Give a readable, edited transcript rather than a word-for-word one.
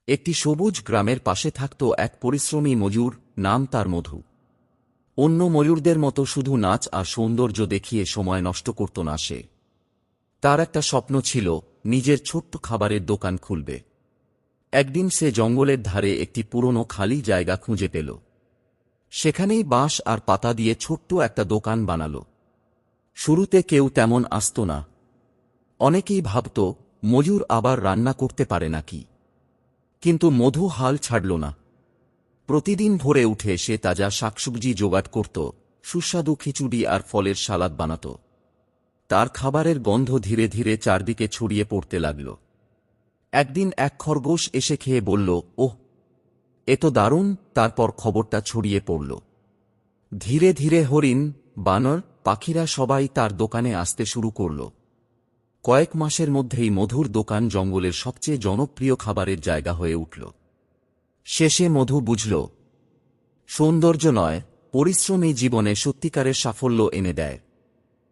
একটি সবুজ গ্রামের পাশে থাকত এক পরিশ্রমী মজুর, নাম তার মধু। অন্য ময়ূরদের মতো শুধু নাচ আর সৌন্দর্য দেখিয়ে সময় নষ্ট করত না সে। তার একটা স্বপ্ন ছিল, নিজের ছোট্ট খাবারের দোকান খুলবে। একদিন সে জঙ্গলের ধারে একটি পুরনো খালি জায়গা খুঁজে পেল। সেখানেই বাঁশ আর পাতা দিয়ে ছোট্ট একটা দোকান বানাল। শুরুতে কেউ তেমন আসত না। অনেকেই ভাবত, মজুর আবার রান্না করতে পারে নাকি। কিন্তু মধু হাল ছাড়ল না। প্রতিদিন ভোরে উঠে সে তাজা শাকসবজি জোগাড় করত, সুস্বাদু খিচুড়ি আর ফলের সালাদ বানাত। তার খাবারের গন্ধ ধীরে ধীরে চারদিকে ছড়িয়ে পড়তে লাগল। একদিন এক খরগোশ এসে খেয়ে বলল, ওহ, এ তো দারুণ। তারপর খবরটা ছড়িয়ে পড়ল। ধীরে ধীরে হরিণ, বানর, পাখিরা সবাই তার দোকানে আসতে শুরু করল। কয়েক মাসের মধ্যেই মধুর দোকান জঙ্গলের সবচেয়ে জনপ্রিয় খাবারের জায়গা হয়ে উঠল। শেষে মধু বুঝল, সৌন্দর্য নয়, পরিশ্রমই জীবনে সত্যিকারের সাফল্য এনে দেয়।